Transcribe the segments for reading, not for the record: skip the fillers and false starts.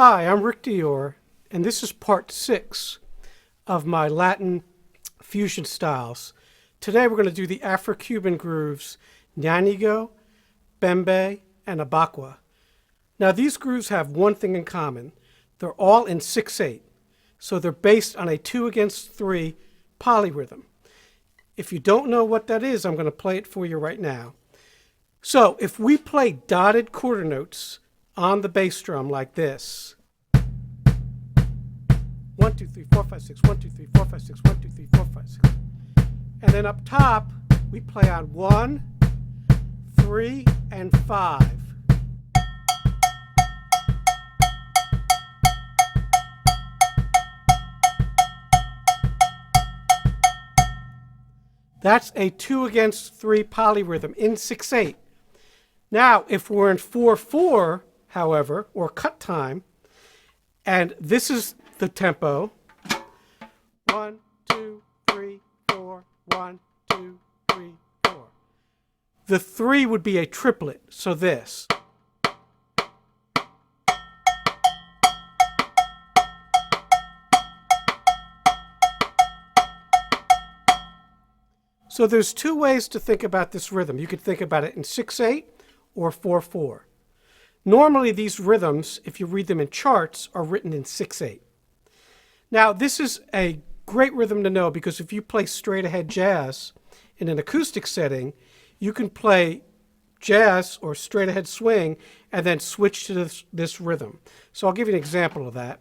Hi, I'm Rick Dior, and this is part 6 of my Latin fusion styles. Today we're going to do the Afro-Cuban grooves Nanigo, Bembe, and Abakwa. Now these grooves have one thing in common. They're all in 6/8, so they're based on a 2/3 polyrhythm. If you don't know what that is, I'm going to play it for you right now. So if we play dotted quarter notes on the bass drum like this. 1, 2, 3, 4, 5, 6, 1, 2, 3, 4, 5, 6, 1, 2, 3, 4, 5, 6. And then up top, we play on 1, 3, and 5. That's a 2/3 polyrhythm in 6/8. Now, if we're in 4/4, however, or cut time, and this is the tempo, 1, 2, 3, 4, 1, 2, 3, 4. The 3 would be a triplet, so this. So there's two ways to think about this rhythm. You could think about it in 6/8 or 4/4. Normally these rhythms, if you read them in charts, are written in 6/8. Now this is a great rhythm to know because if you play straight ahead jazz in an acoustic setting, you can play jazz or straight ahead swing and then switch to this rhythm. So I'll give you an example of that.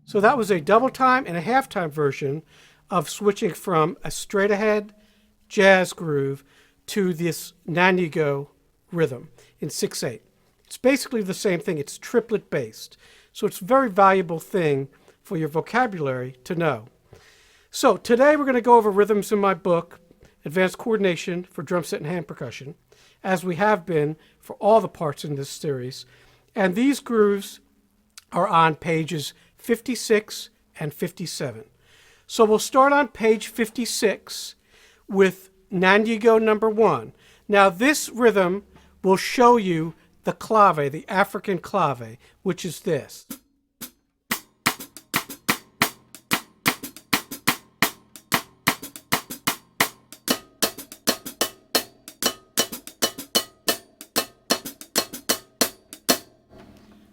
So that was a double time and a half time version of switching from a straight ahead jazz groove to this Nanigo rhythm in 6/8. It's basically the same thing. It's triplet based. So it's a very valuable thing for your vocabulary to know. So today we're going to go over rhythms in my book, Advanced Coordination for Drum Set and Hand Percussion, as we have been for all the parts in this series. And these grooves are on pages 56 and 57. So we'll start on page 56 with Nanigo number 1. Now this rhythm will show you the clave, the African clave, which is this.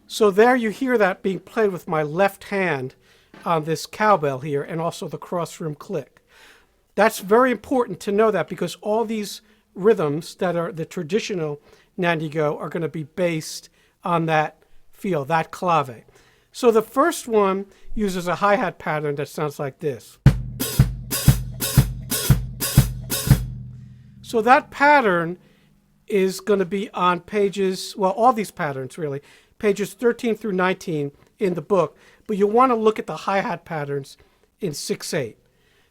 So there you hear that being played with my left hand on this cowbell here and also the cross-room click. That's very important to know that because all these rhythms that are the traditional Nanigo are going to be based on that feel, that clave. So the first one uses a hi-hat pattern that sounds like this. So that pattern is going to be on pages, well, all these patterns really, pages 13 through 19 in the book, but you'll want to look at the hi-hat patterns in 6/8.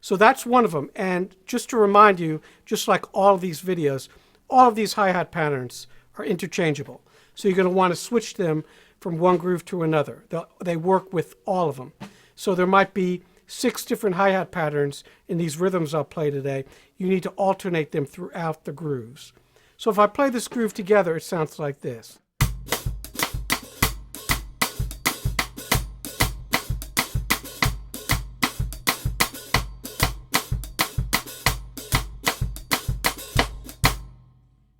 So that's one of them. And just to remind you, just like all of these videos, all of these hi-hat patterns are interchangeable. So you're going to want to switch them from one groove to another. They work with all of them. So there might be 6 different hi-hat patterns in these rhythms I'll play today. You need to alternate them throughout the grooves. So if I play this groove together, it sounds like this.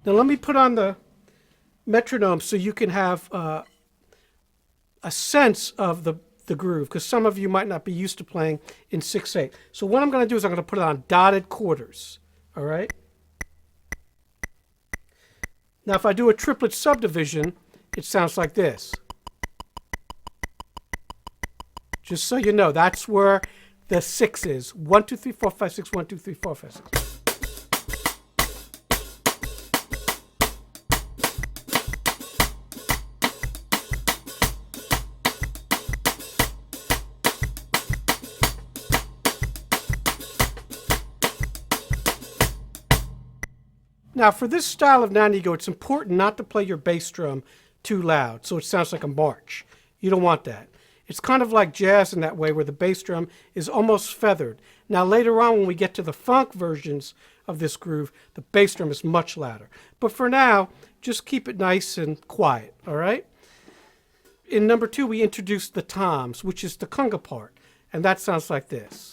Now let me put on the metronome so you can have a sense of the groove, because some of you might not be used to playing in 6/8. So what I'm going to do is I'm going to put it on dotted quarters, all right? Now if I do a triplet subdivision, it sounds like this. Just so you know, that's where the 6 is. 1, 2, 3, 4, 5, 6, 1, 2, 3, 4, 5, 6. Now for this style of Nanigo, it's important not to play your bass drum too loud so it sounds like a march. You don't want that. It's kind of like jazz in that way where the bass drum is almost feathered. Now later on when we get to the funk versions of this groove, the bass drum is much louder. But for now, just keep it nice and quiet, all right? In number 2, we introduced the toms, which is the conga part, and that sounds like this.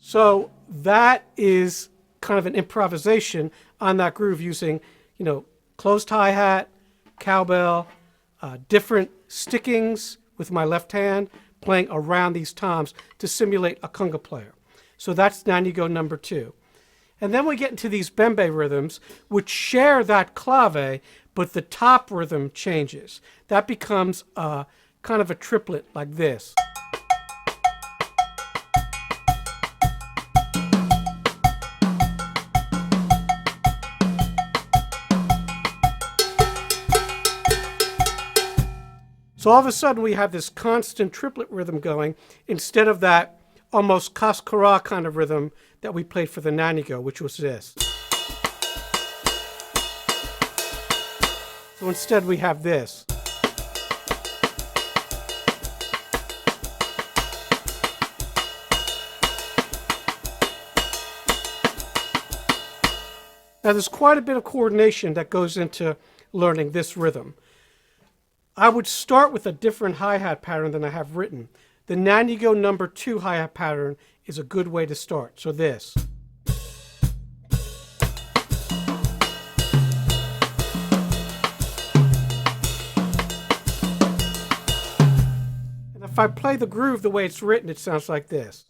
So that is kind of an improvisation on that groove using, closed hi-hat, cowbell, different stickings with my left hand, playing around these toms to simulate a conga player. So that's Nanigo number 2. And then we get into these Bembe rhythms, which share that clave, but the top rhythm changes. That becomes kind of a triplet like this. So all of a sudden we have this constant triplet rhythm going instead of that almost kaskara kind of rhythm that we played for the Nanigo, which was this. So instead we have this. Now there's quite a bit of coordination that goes into learning this rhythm. I would start with a different hi-hat pattern than I have written. The Nanigo number 2 hi-hat pattern is a good way to start. So this. And if I play the groove the way it's written, it sounds like this.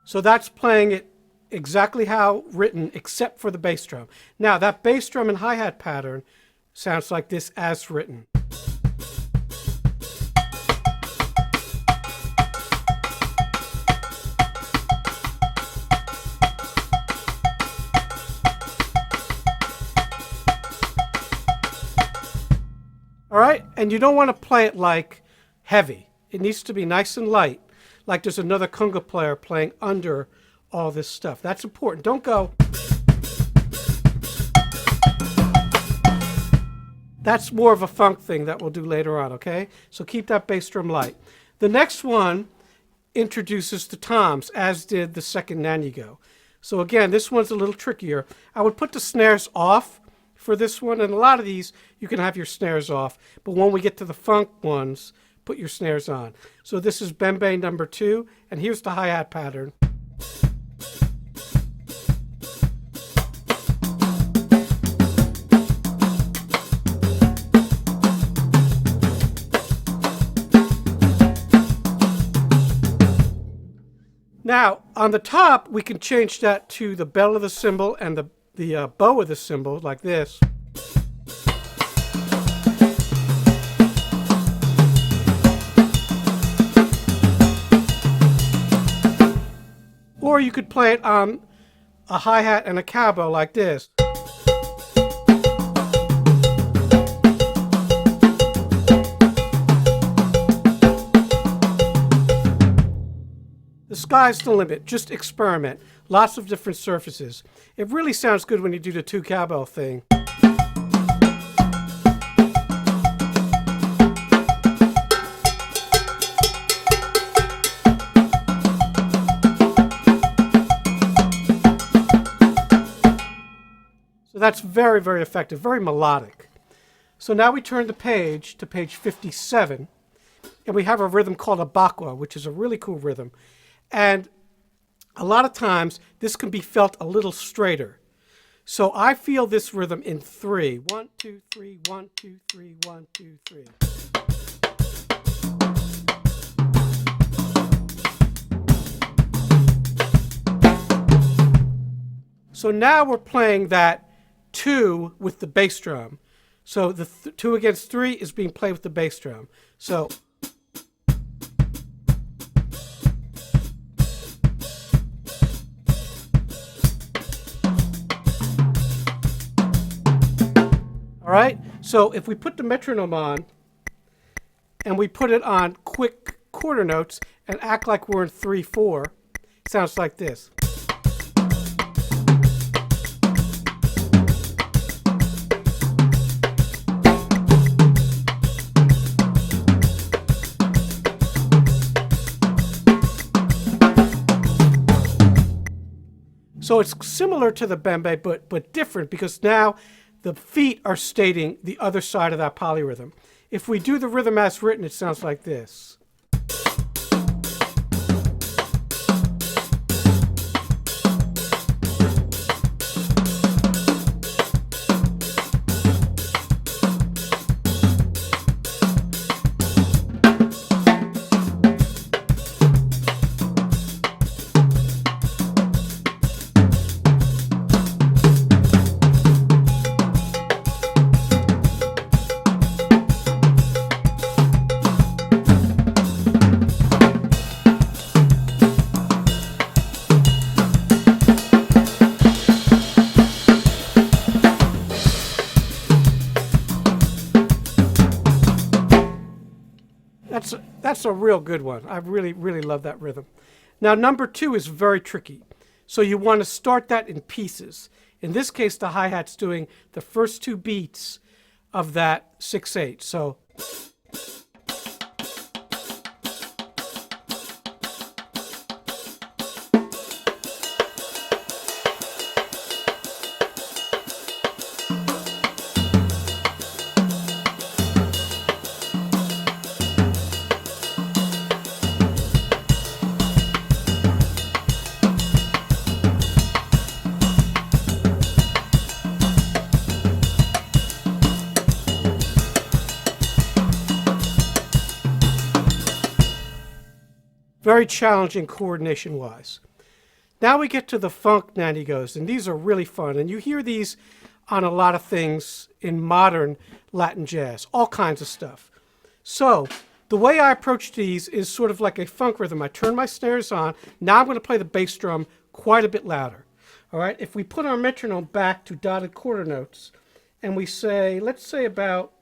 So that's playing it exactly how written, except for the bass drum. Now, that bass drum and hi-hat pattern sounds like this as written. All right, and you don't want to play it like heavy. It needs to be nice and light. Like there's another conga player playing under all this stuff. That's important. Don't go. That's more of a funk thing that we'll do later on, okay? So keep that bass drum light. The next one introduces the toms, as did the second Nanigo. So again, this one's a little trickier. I would put the snares off for this one, and a lot of these you can have your snares off. But when we get to the funk ones, put your snares on. So this is Bembe number 2, and here's the hi-hat pattern. Now, on the top, we can change that to the bell of the cymbal and the bow of the cymbal, like this. Or you could play it on a hi-hat and a cowbell like this. The sky's the limit. Just experiment. Lots of different surfaces. It really sounds good when you do the 2 cowbell thing. So that's very, very effective, very melodic. So now we turn the page to page 57, and we have a rhythm called Abakwa, which is a really cool rhythm. And a lot of times this can be felt a little straighter. So I feel this rhythm in 3. 1, 2, 3, 1, 2, 3, 1, 2, 3. So now we're playing that 2 with the bass drum. So the 2 against 3 is being played with the bass drum. So all right, so if we put the metronome on and we put it on quick quarter notes and act like we're in 3/4, it sounds like this. So it's similar to the bembe, but different, because now the feet are stating the other side of that polyrhythm. If we do the rhythm as written, it sounds like this. That's a real good one. I really, really love that rhythm. Now, number 2 is very tricky. So you want to start that in pieces. In this case, the hi-hat's doing the first 2 beats of that 6/8. So very challenging coordination-wise. Now we get to the funk nanigos, and these are really fun. And you hear these on a lot of things in modern Latin jazz, all kinds of stuff. So the way I approach these is sort of like a funk rhythm. I turn my snares on. Now I'm going to play the bass drum quite a bit louder. All right, if we put our metronome back to dotted quarter notes, and we say, let's say about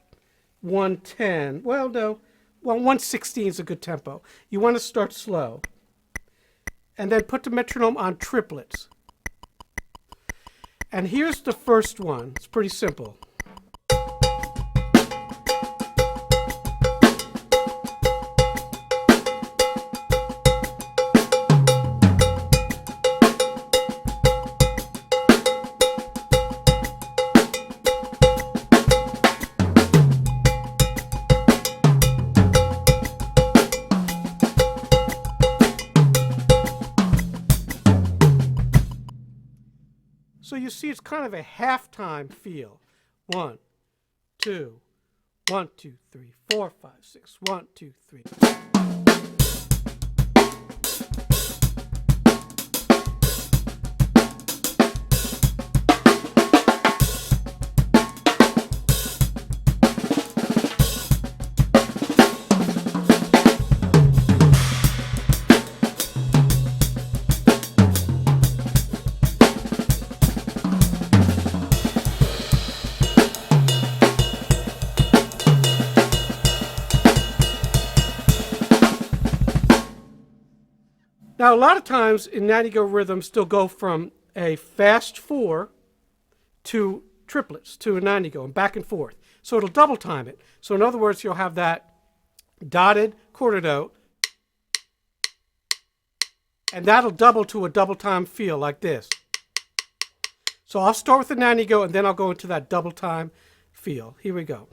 110, well, no, well, 116 is a good tempo. You want to start slow. And then put the metronome on triplets. And here's the first one. It's pretty simple. So you see, it's kind of a halftime feel. 1, 2, 1, 2, 3, 4, 5, 6. 1, 2, 3. Now, a lot of times in Nanigo rhythms, they'll go from a fast 4 to triplets, to a Nanigo, and back and forth. So it'll double time it. So in other words, you'll have that dotted quarter note, and that'll double to a double time feel like this. So I'll start with the Nanigo, and then I'll go into that double time feel. Here we go.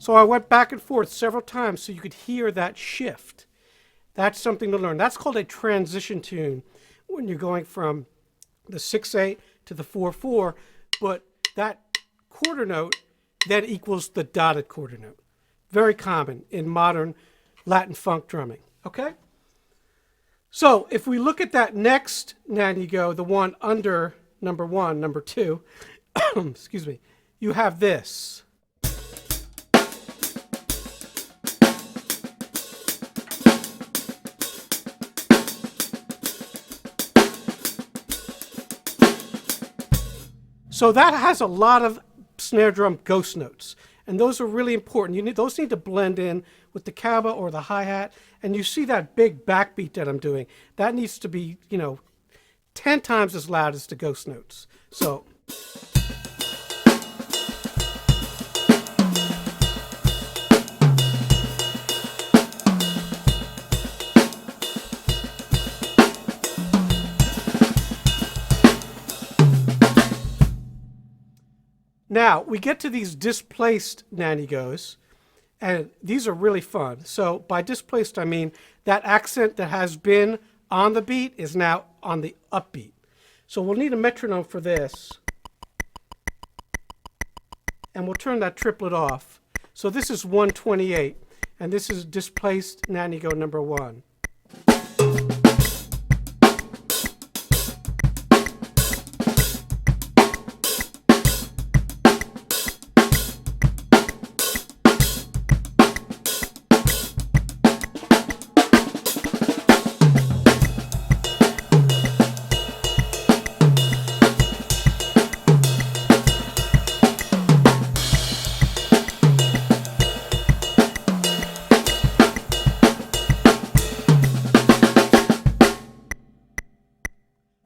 So I went back and forth several times so you could hear that shift. That's something to learn. That's called a transition tune when you're going from the 6/8 to the 4/4, but that quarter note then equals the dotted quarter note. Very common in modern Latin funk drumming, okay? So if we look at that next Nanigo, the one under number 1, number 2, excuse me, you have this. So that has a lot of snare drum ghost notes, and those are really important. Those need to blend in with the cowbell or the hi-hat, and you see that big backbeat that I'm doing. That needs to be, 10 times as loud as the ghost notes. So. Now, we get to these displaced Nanigos, and these are really fun. So by displaced, I mean that accent that has been on the beat is now on the upbeat. So we'll need a metronome for this, and we'll turn that triplet off. So this is 128, and this is displaced Nanigo number 1.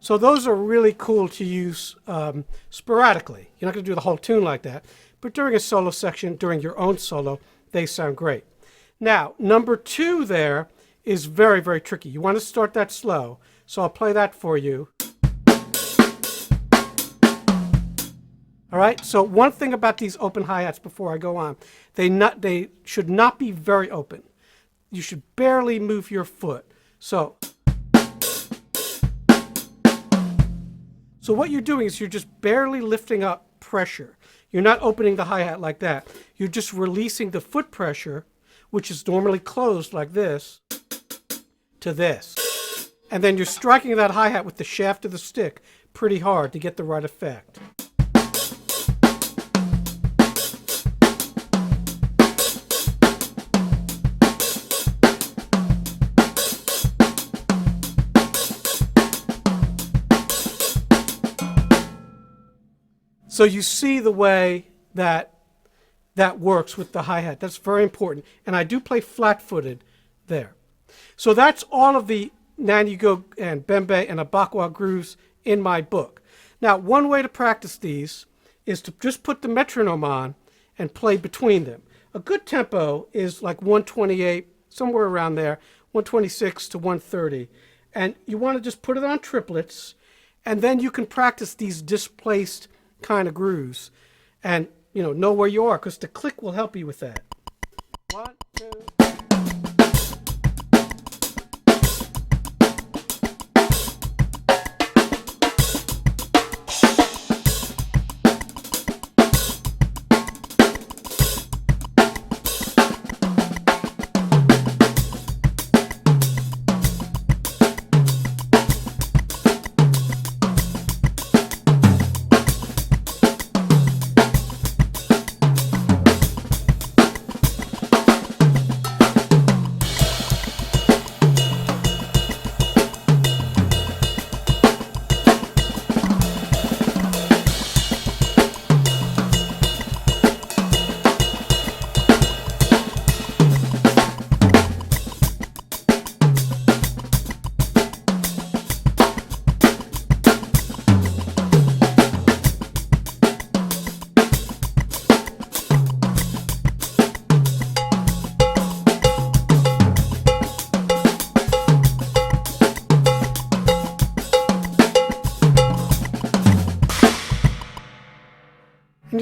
So those are really cool to use sporadically. You're not going to do the whole tune like that, but during a solo section, during your own solo, they sound great. Now, number 2 there is very, very tricky. You want to start that slow, so I'll play that for you. All right, so one thing about these open hi-hats before I go on, they should not be very open. You should barely move your foot. So what you're doing is you're just barely lifting up pressure. You're not opening the hi-hat like that. You're just releasing the foot pressure, which is normally closed like this, to this. And then you're striking that hi-hat with the shaft of the stick pretty hard to get the right effect. So you see the way that works with the hi-hat. That's very important. And I do play flat-footed there. So that's all of the Nanigo and Bembe and Abakwa grooves in my book. Now, one way to practice these is to just put the metronome on and play between them. A good tempo is like 128, somewhere around there, 126 to 130. And you want to just put it on triplets, and then you can practice these displaced kind of grooves and know where you are, because the click will help you with that. 1, 2.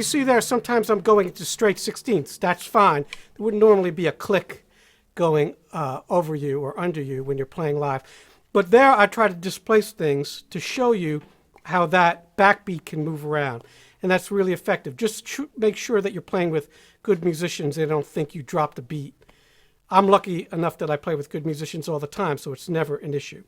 you see there, sometimes I'm going into straight 16ths. That's fine. There wouldn't normally be a click going over you or under you when you're playing live. But there I try to displace things to show you how that backbeat can move around. And that's really effective. Just make sure that you're playing with good musicians. They don't think you dropped a beat. I'm lucky enough that I play with good musicians all the time, so it's never an issue.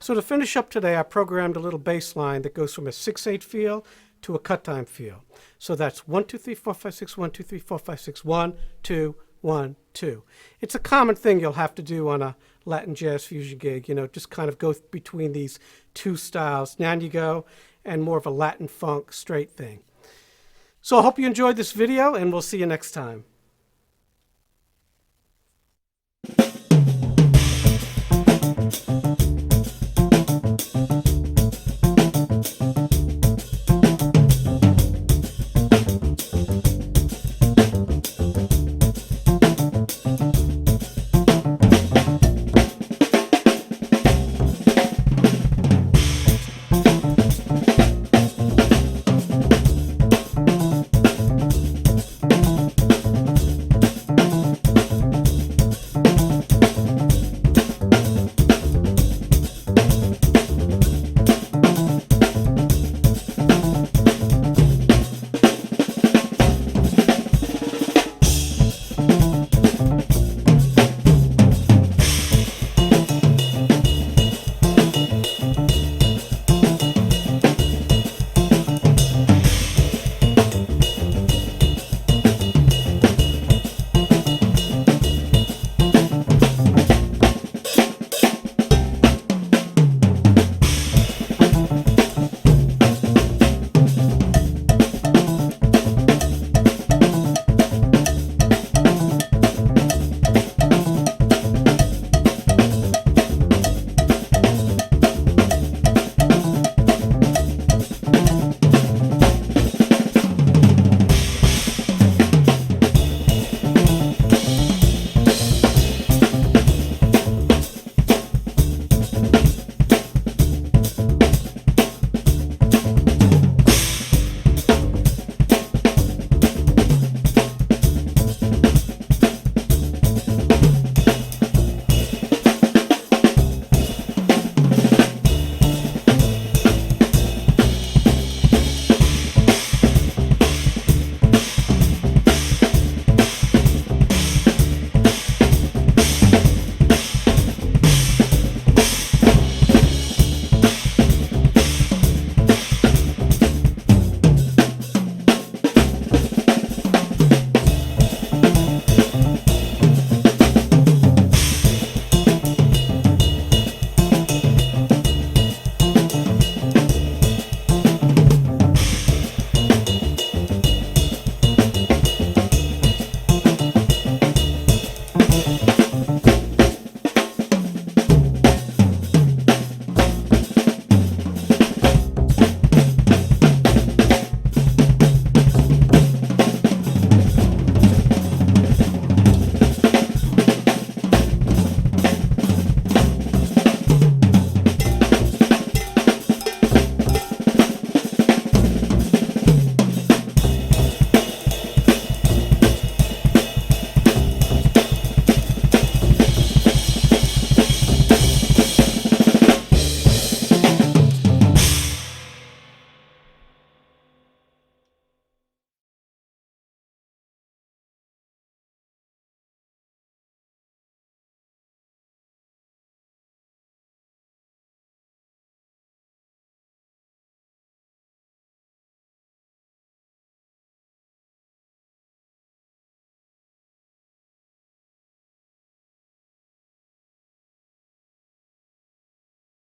So to finish up today, I programmed a little bass line that goes from a 6/8 feel to a cut time feel. So that's 1 2 3 4 5 6 1 2 3 4 5 6 1 2 1 2. It's a common thing you'll have to do on a Latin jazz fusion gig, you know, just kind of go between these two styles, Nanigo and more of a Latin funk straight thing. So I hope you enjoyed this video, and we'll see you next time.